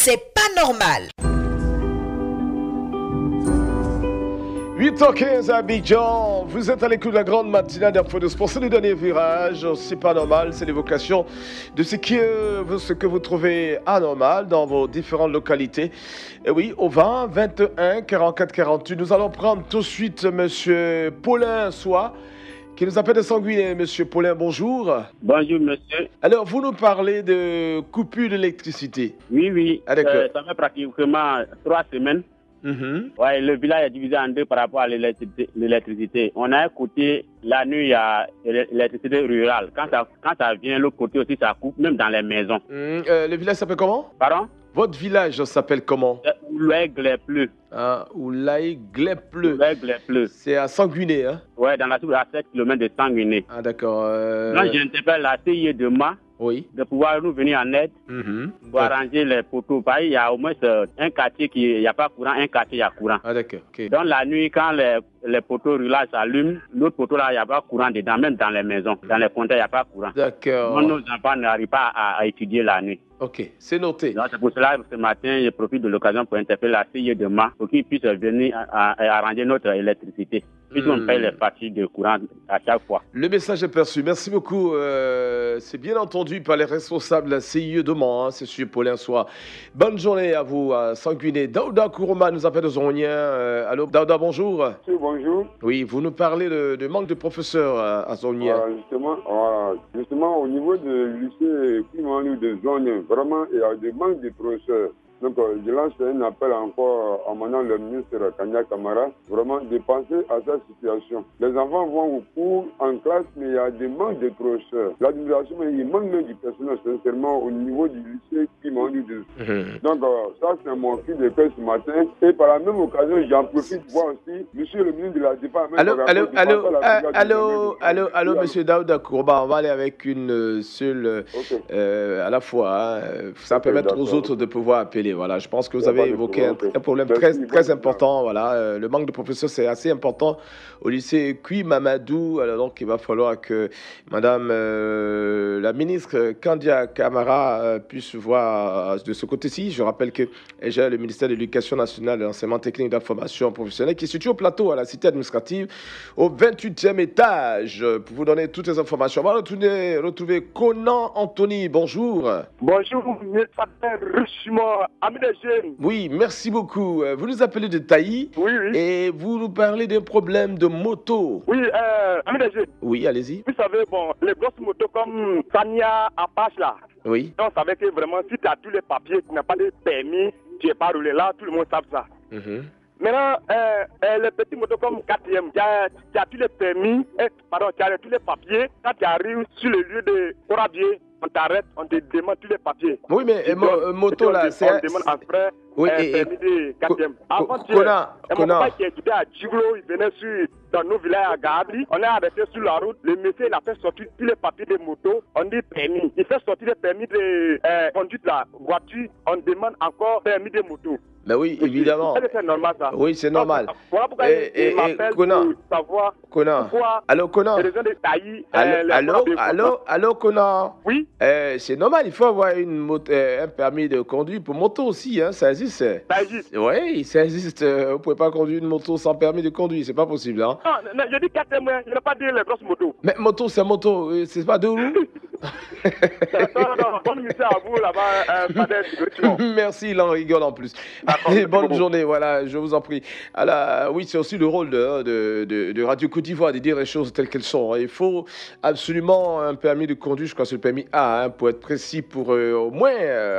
c'est pas normal. 8h15 à Abidjan, vous êtes à l'écoute de la grande matinale d'Info de Sport. C'est le dernier virage, c'est pas normal, c'est l'évocation de ce que vous trouvez anormal dans vos différentes localités. Et oui, au 20, 21, 44, 48, nous allons prendre tout de suite Monsieur Paulin Soie, qui nous appelle de Sanguinet. Monsieur Paulin, bonjour. Bonjour, monsieur. Alors, vous nous parlez de coupure d'électricité. Oui. Ah, d'accord. Ça fait pratiquement 3 semaines. Ouais, le village est divisé en deux par rapport à l'électricité. On a un côté, la nuit, il y a l'électricité rurale. Quand ça vient, l'autre côté aussi, ça coupe, même dans les maisons. Le village s'appelle comment? Pardon? Votre village s'appelle comment? Oulaye-Glepleu. Ah, Oulaye-Glepleu. Oulaye-Glepleu. C'est à Sanguinet, hein? Ouais, dans la soupe à 7 km de Sanguinet. Ah, d'accord. Là, j'interpelle la CIE de Ma. Oui. De pouvoir nous venir en aide pour arranger les poteaux. Il y a au moins un quartier qui il n'y a pas courant, un quartier il y a courant. Ah, d'accord. Okay. Donc la nuit, quand les poteaux rurales s'allument, l'autre poteau là, il n'y a pas courant dedans, même dans les maisons. Dans les comptoirs, il n'y a pas courant. D'accord. Donc nos enfants n'arrivent pas à étudier la nuit. Ok, c'est noté. Donc c'est pour cela que ce matin, je profite de l'occasion pour interpeller la CIE de Ma pour qu'ils puissent venir arranger notre électricité. Puisqu'on paye les parties de courant à chaque fois. Le message est perçu. Merci beaucoup. C'est bien entendu par les responsables de la CIE de Mans, hein, c'est sûr, Paulin Soie. Bonne journée à vous, à Sanguinet. Daouda Kourouma nous appelle de Zonien. Allô, Daouda, bonjour. Oui, bonjour. Oui, vous nous parlez de manque de professeurs à Zonien. Justement, au niveau du lycée Kimanu de Zonien, vraiment, il y a des manques de professeurs. Donc, je lance un appel encore en menant le ministre Kanya Kamara, vraiment de penser à cette situation. Les enfants vont au cours, en classe, mais il y a des manques de professeurs. L'administration, il manque même du personnel, sincèrement, au niveau du lycée Kimanu de Donc, ça, c'est mon fil de paix ce matin. Et par la même occasion, j'en profite pour voir aussi, monsieur le ministre de la Défense. Allô, monsieur Daouda Kourba, on va aller avec une seule à la fois. Hein. Ça va permettre aux autres de pouvoir appeler. Voilà, je pense que vous avez évoqué un problème très important. Voilà, le manque de professeurs, c'est assez important au lycée Kui Mamadou. Alors donc, il va falloir que Madame la ministre Kandia Kamara puisse voir de ce côté-ci. Je rappelle que j'ai le ministère de l'Éducation nationale, de l'enseignement technique, de la formation professionnelle, qui est situé au plateau à la cité administrative, au 28e étage. Pour vous donner toutes les informations, on va retrouver Conan Anthony. Bonjour. Bonjour, richement. Ami des jeunes. Oui, merci beaucoup. Vous nous appelez de Taï. Oui. Et vous nous parlez d'un problème de moto. Oui, ami des jeunes. Oui, allez-y. Vous savez, bon, les grosses motos comme Tania, Apache là. Oui. On savait que vraiment, si tu as tous les papiers, tu n'as pas de permis, tu n'es pas roulé là, tout le monde sait ça. Maintenant, les petits motos comme 4e, tu as tous les permis, tu as tous les papiers. Quand tu arrives sur le lieu de Corabier, on t'arrête, on te demande tous les papiers. Oui, mais moto là, c'est... On demande après permis de 4e. Avant, Conan. Qui étudiait à Djiglo, il venait dans nos villages à Gabri. On est arrêté sur la route. Le monsieur, il a fait sortir tous les papiers de moto. On dit permis. Il fait sortir les permis de conduite de la voiture. On demande encore permis de moto. Ben oui, évidemment. C'est normal ça. Oui, c'est normal. Voilà pourquoi il m'appelle pour savoir pourquoi Allô, Conan. les gens de Taï... Allô, Conan. Oui. C'est normal, il faut avoir un permis de conduire pour moto aussi, hein, ça existe. Ça existe. Oui, ça existe. Vous ne pouvez pas conduire une moto sans permis de conduire, c'est pas possible. Hein. Non, je dis 4e, je n'ai pas dit les grosses motos. Mais moto, c'est moto, c'est pas deux roues. Non, bonne mission à vous là-bas, Merci, il en rigole en plus. Bonne journée, voilà, je vous en prie. Alors, oui, c'est aussi le rôle de Radio Côte d'Ivoire de dire les choses telles qu'elles sont. Il faut absolument un permis de conduire, je crois que c'est le permis A, hein, pour être précis, pour au moins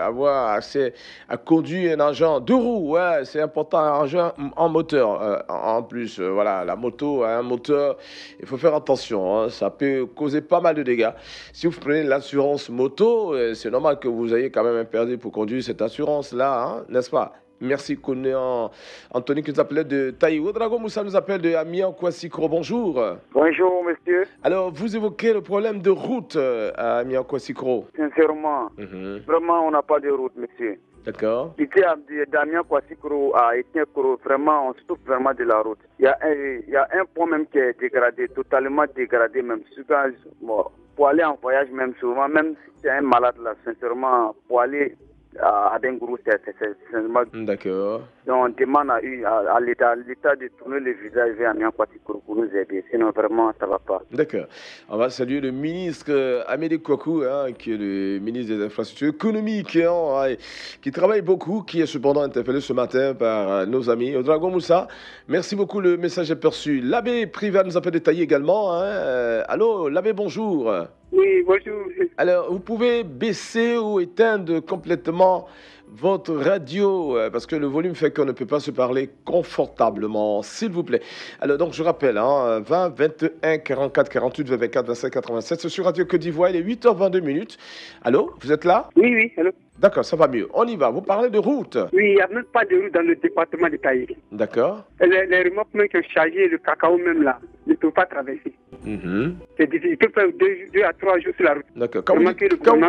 avoir accès à conduire un engin 2 roues. Ouais, c'est important, un engin en moteur. En plus, voilà, la moto a un moteur, il faut faire attention, hein, ça peut causer pas mal de dégâts. Si vous prenez l'assurance moto, c'est normal que vous ayez quand même un permis pour conduire cette assurance-là, hein, n'est-ce pas? Merci, Conan Anthony, qui nous appelait de Taïwo. Drago Moussa nous appelle de Amiens Kwassikro. Bonjour. Bonjour, monsieur. Alors, vous évoquez le problème de route à Amiens Kwassikro. Sincèrement, vraiment, on n'a pas de route, monsieur. D'accord. Ici, d'Amiens Kwassikro à Etienne-Koro, vraiment, on souffre vraiment de la route. Il y a un point même qui est dégradé, totalement dégradé même. Pour aller en voyage même souvent, même si c'est un malade là, sincèrement, pour aller à Dengourou, c'est seulement. D'accord. Donc, on demande à l'État de tourner le visage vers Niakwatikourou pour nous aider. Sinon, vraiment, ça ne va pas. D'accord. On va saluer le ministre Amédée Kouakou, qui est le ministre des Infrastructures économiques, qui travaille beaucoup, qui est cependant interpellé ce matin par nos amis. Dragon Moussa, merci beaucoup, le message est perçu. L'abbé Privat nous a fait détailler également. Allô, l'abbé, bonjour. Oui, bonjour. Alors, vous pouvez baisser ou éteindre complètement votre radio, parce que le volume fait qu'on ne peut pas se parler confortablement, s'il vous plaît. Alors, donc, je rappelle, 20 21 44 48 24 25 87, c'est sur Radio Côte d'Ivoire, il est 8h22 minutes. Allô, vous êtes là? Oui, allô. D'accord, ça va mieux. On y va. Vous parlez de route. Oui, il n'y a même pas de route dans le département de Taï. D'accord. Les remorques même qui ont chargé le cacao même là, ne peuvent pas traverser. C'est difficile. Ils peuvent faire 2 à 3 jours sur la route. D'accord. Quand on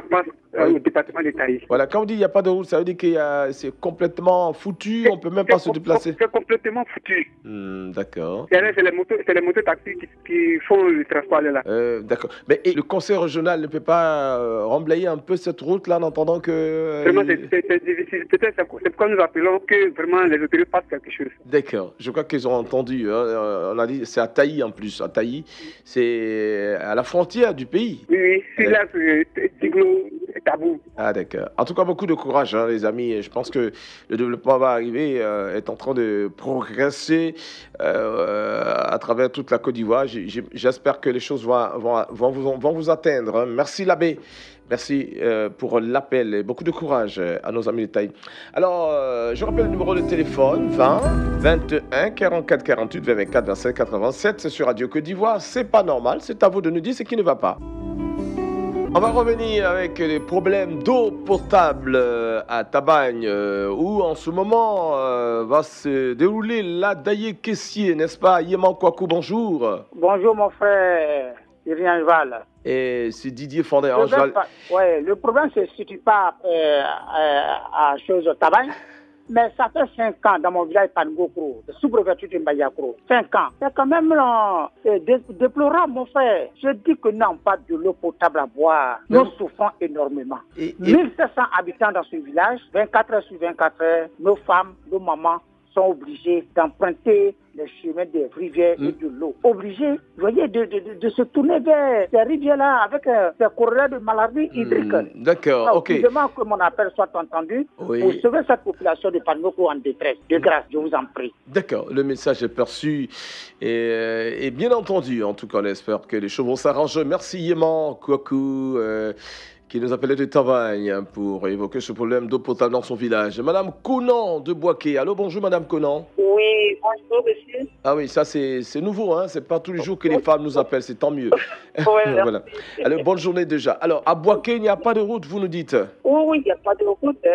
passe au département de Taï. Voilà, quand on dit qu'il n'y a pas de route, ça veut dire que c'est complètement foutu, on ne peut même pas se déplacer. C'est complètement foutu. D'accord. C'est les motos taxis qui font le transport là. D'accord. Mais le conseil régional ne peut pas remblayer un peu cette route-là en entendant que... Vraiment, c'est difficile. Peut-être c'est pourquoi nous appelons que vraiment les autorités fassent quelque chose. D'accord. Je crois qu'ils ont entendu. On a dit, c'est à Taï en plus. À Taï, c'est à la frontière du pays. Oui, c'est là que Tiglo est tabou. Ah d'accord. En tout cas, beaucoup de courage, les amis. Je pense que le développement va arriver, est en train de progresser à travers toute la Côte d'Ivoire. J'espère que les choses vont vous atteindre. Merci l'abbé. Merci pour l'appel et beaucoup de courage à nos amis de Taï. Alors, je rappelle le numéro de téléphone 20 21 44 48 24 25 87. C'est sur Radio Côte d'Ivoire. C'est pas normal. C'est à vous de nous dire ce qui ne va pas. On va revenir avec les problèmes d'eau potable à Tabagne, où en ce moment va se dérouler la Daye Kessier, n'est-ce pas? Yéman Kouakou, bonjour. Bonjour mon frère Irien Val. Et c'est Didier Fondé. Le problème ne se situe pas à chose Tabagne. Mais ça fait 5 ans dans mon village Pangokro, sous préfecture de Mbayakro. 5 ans. C'est quand même déplorable, mon frère. Je dis que nous n'avons pas de l'eau potable à boire. Nous souffrons énormément. 1700 habitants dans ce village, 24 heures sur 24 heures, nos femmes, nos mamans sont obligés d'emprunter les chemins des rivières et de l'eau. Obligés, vous voyez, de se tourner vers ces rivières-là avec ces corollaires de maladies hydriques. D'accord, ok. Je demande que mon appel soit entendu pour sauver cette population de Panoko en détresse. De grâce, je vous en prie. D'accord, le message est perçu et bien entendu. En tout cas, on espère que les choses vont s'arranger. Merci Yéman Kouakou. Qui nous appelait de Tabagne pour évoquer ce problème d'eau potable dans son village. Madame Conan de Boaké. Allô, bonjour Madame Conan. Oui, bonjour monsieur. Ah oui, ça c'est nouveau, hein. C'est pas tous les jours que les femmes nous appellent, c'est tant mieux. Voilà. Alors, bonne journée déjà. Alors, à Boaké, il n'y a pas de route, vous nous dites? Oui, il n'y a pas de route.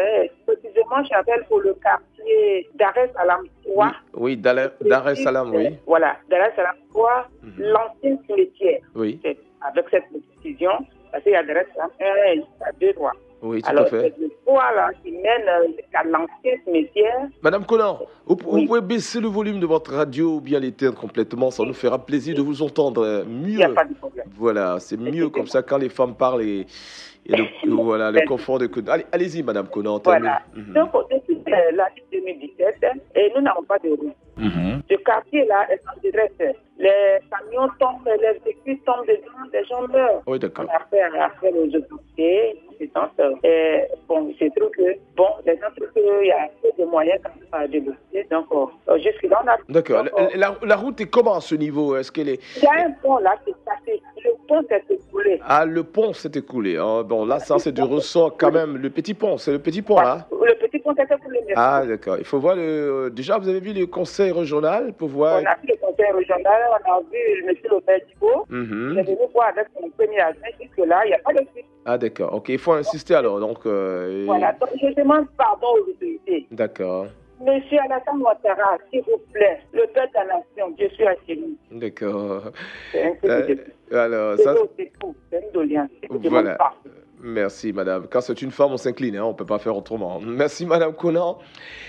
Précisément, j'appelle pour le quartier Dar es Salaam 3. Oui, Dar es Salaam, oui. Voilà, Dar es Salaam 3, l'ancien cimetière. Oui. Avec cette décision, parce qu'il y a Dar es Salaam 1 et 2, 3. Oui, tout à fait. Alors, c'est le poids là qui mène à l'ancien cimetière. Madame Conan, vous pouvez baisser le volume de votre radio ou bien l'éteindre complètement, ça nous fera plaisir de vous entendre mieux. Il n'y a pas de problème. Voilà, c'est mieux comme ça quand les femmes parlent et voilà, le confort de... Allez-y, Madame Conan. Voilà. Donc, depuis l'année 2017, et nous n'avons pas de route. Ce quartier-là est en détresse. Les camions tombent, les véhicules tombent dedans, les gens meurent. Oui, d'accord. On a fait aux autorités. Bon, c'est trop que, les gens trouvent qu'il y a peu de moyens à développer. Donc, jusque-là, on a... D'accord. La route est comment à ce niveau? Est-ce qu'elle est... Il y a un pont là qui est cassé. Le pont s'est écoulé. Ah, le pont s'est écoulé. Bon, là, ça, c'est du ressort quand même. Le petit pont, c'est le petit pont, là? Le petit pont s'est écoulé. Ah, d'accord. Il faut voir déjà, vous avez vu le conseil régional pour voir... On a vu le conseil régional, on a vu le monsieur le maire Thibault. Il est venu voir avec son premier agent. Jusque-là, il n'y a pas de suite. Ah, d'accord. Ok, il faut insister alors. Donc, Voilà, donc je demande pardon aux autorités. D'accord. Monsieur Alassane Ouattara, s'il vous plaît, le père de la nation, je suis à chez nous. D'accord. C'est un peu de... Alors, ça... C'est une doléance. Voilà. Merci, madame. Quand c'est une femme, on s'incline, hein, on ne peut pas faire autrement. Merci, madame Conan.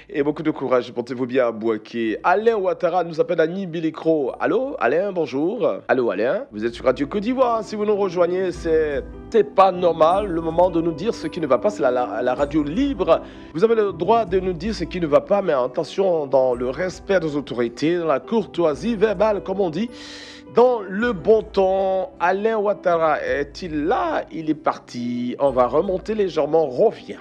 Et beaucoup de courage. Portez-vous bien à Bouaké. Alain Ouattara nous appelle à Nibilikro. Allô, Alain, bonjour. Allô, Alain. Vous êtes sur Radio Côte d'Ivoire. Si vous nous rejoignez, c'est pas normal. Le moment de nous dire ce qui ne va pas, c'est la radio libre. Vous avez le droit de nous dire ce qui ne va pas, mais attention, dans le respect des autorités, dans la courtoisie verbale, comme on dit. Dans le bon ton, Alain Ouattara est-il là? Il est parti. On va remonter légèrement, on revient.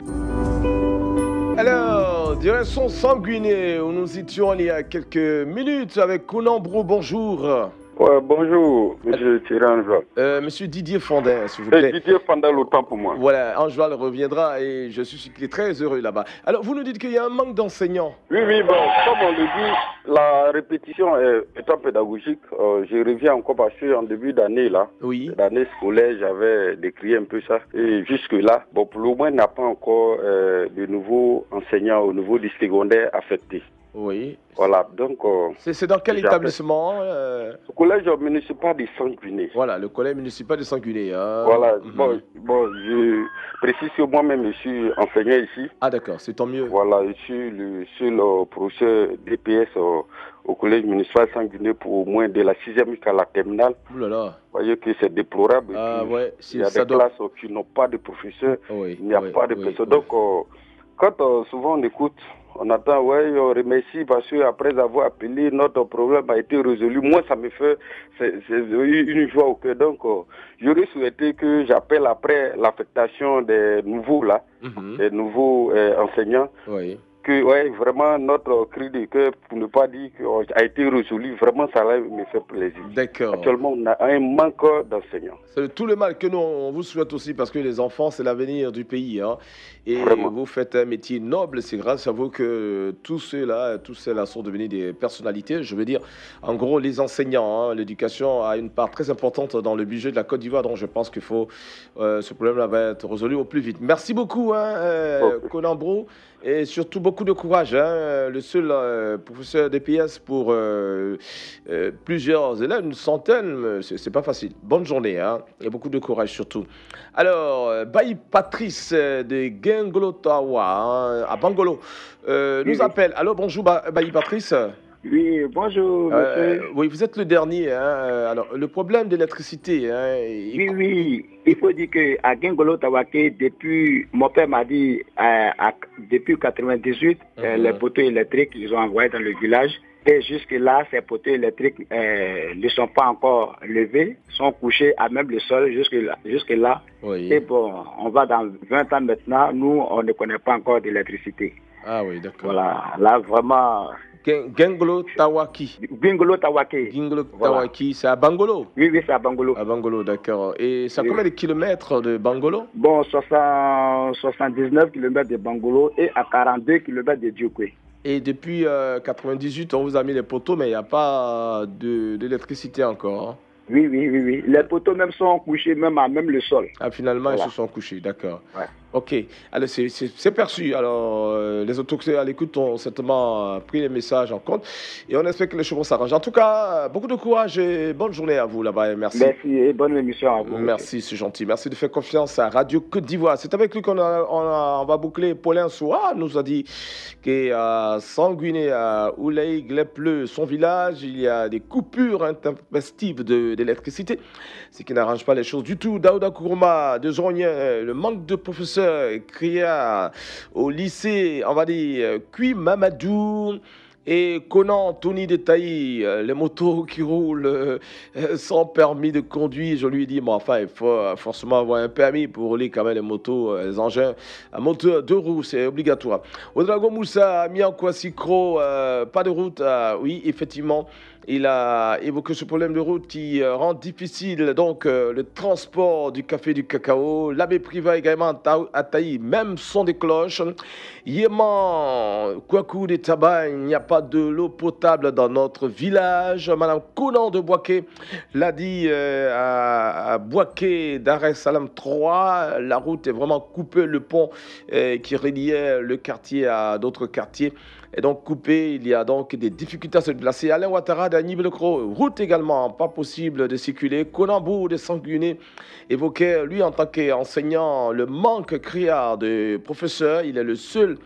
Alors, direction Sanguiné, où nous étions il y a quelques minutes avec Conan Brou. Bonjour. Ouais, bonjour, monsieur Thierry Anjoal. Monsieur Didier Fondin, s'il vous plaît. Didier Fondin, autant pour moi. Voilà, Anjoal reviendra et je suis très heureux là-bas. Alors, vous nous dites qu'il y a un manque d'enseignants. Oui, bon, comme on le dit, la répétition étant pédagogique, je reviens encore parce qu'en début d'année, là, l'année scolaire, j'avais décrit un peu ça. Et jusque-là, bon, pour le moment, il n'y a pas encore de nouveaux enseignants au niveau du secondaire affectés. Oui. Voilà, donc... c'est dans quel établissement Le collège municipal de Sanguiné. Voilà, le collège municipal de Sanguiné. Hein. Voilà, bon, je précise que moi-même, je suis enseignant ici. Ah d'accord, c'est tant mieux. Voilà, je suis le seul professeur DPS au collège municipal Sanguiné pour au moins de la 6e jusqu'à la terminale. Ouh là là. Vous voyez que c'est déplorable. Ah ouais, il y a des classes qui n'ont pas de professeurs, il n'y a pas de professeurs. Donc, quand souvent on écoute, on attend, on remercie parce qu'après avoir appelé, notre problème a été résolu. Moi, ça me fait une joie au cœur. Donc, j'aurais souhaité que j'appelle après l'affectation des nouveaux, des nouveaux enseignants. Oui. Que vraiment notre cri de cœur, pour ne pas dire qu'il a été résolu, vraiment ça me fait plaisir. D'accord. Actuellement, on a un manque d'enseignants. C'est tout le mal que nous, on vous souhaite aussi, parce que les enfants, c'est l'avenir du pays. Hein. Et vraiment. Vous faites un métier noble, c'est grâce à vous que tous ceux-là sont devenus des personnalités. Je veux dire, en gros, les enseignants, l'éducation a une part très importante dans le budget de la Côte d'Ivoire, donc je pense qu'il faut, ce problème-là va être résolu au plus vite. Merci beaucoup, Conan Brou. Et surtout beaucoup de courage, le seul professeur DPS pour plusieurs élèves, une centaine, c'est pas facile. Bonne journée, et beaucoup de courage surtout. Alors, Bayi Patrice de Gengolo-Tawa, à Bangolo, nous appelle. Alors, bonjour Bayi Patrice. Oui, bonjour, monsieur. Oui, vous êtes le dernier. Alors, le problème d'électricité. Oui, il faut dire qu'à Gengolo-Tawaké, depuis, mon père m'a dit, depuis 98, les poteaux électriques, ils ont envoyé dans le village. Et jusque-là, ces poteaux électriques ne sont pas encore levés, sont couchés à même le sol jusque-là. Oui. Et bon, on va dans 20 ans maintenant, nous, on ne connaît pas encore d'électricité. Ah oui, d'accord. Voilà, là, vraiment... Gengolo-Tawaki. Gengolo-Tawaké. Gengolo-Tawaki, c'est à Bangolo? Oui, c'est à Bangolo. À Bangolo, d'accord. Et c'est à combien de kilomètres de Bangolo? Bon, 79 km de Bangolo et à 42 km de Djokwe. Et depuis 98, on vous a mis les poteaux, mais il n'y a pas d'électricité encore. Hein. Oui. Les poteaux même sont couchés même à même le sol. Ah, finalement, ils se sont couchés, d'accord. Ouais. Ok, alors c'est perçu. Alors, les autorités à l'écoute ont certainement pris les messages en compte et on espère que les choses vont s'arranger. En tout cas, beaucoup de courage et bonne journée à vous là-bas. Merci. Merci et bonne émission à vous. Merci, c'est gentil. Merci de faire confiance à Radio Côte d'Ivoire. C'est avec lui qu'on va boucler. Paulin Soa nous a dit qu'à Sanguiné, à Oulaï, Glepleu, son village, il y a des coupures intempestives d'électricité, ce qui n'arrange pas les choses du tout. Daouda Kourouma de Zonien, le manque de professeurs crié au lycée, on va dire, Kui Mamadou et Conan Tony de Taï, les motos qui roulent sans permis de conduire. Je lui ai dit, mais enfin, il faut forcément avoir un permis pour rouler quand même les motos, les engins à moteur 2 roues, c'est obligatoire. Ouedraogo Moussa, Mianko Sikro, pas de route, oui, effectivement. Il a évoqué ce problème de route qui rend difficile donc le transport du café et du cacao. L'abbé privé également à Taï, même son des cloches. Yéman, Kouakou de Tabac, il n'y a pas de l'eau potable dans notre village. Madame Conan de Bouaké l'a dit à Bouaké d'Arès Salam 3. La route est vraiment coupée, le pont qui reliait le quartier à d'autres quartiers est donc coupée. Il y a donc des difficultés à se déplacer. Alain Ouattara d'Anibelocro, route également, pas possible de circuler. Konambo de Sanguiné évoquait, lui, en tant qu'enseignant, le manque criard de professeurs. Il est le seul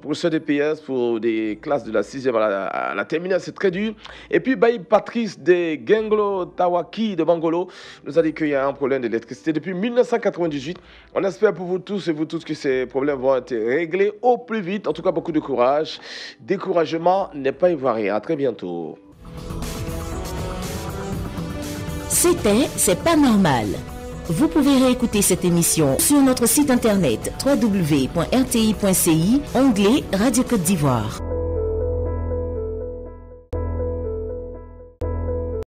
professeur d'EPS pour des classes de la 6e à la terminale. C'est très dur. Et puis, Baïb Patrice de Genglo Tawaki de Bangolo nous a dit qu'il y a un problème d'électricité depuis 1998. On espère pour vous tous et vous tous que ces problèmes vont être réglés au plus vite. En tout cas, beaucoup de courage. Découragement n'est pas ivoirien. À très bientôt. C'est pas normal. Vous pouvez réécouter cette émission sur notre site internet www.rti.ci, onglet Radio Côte d'Ivoire.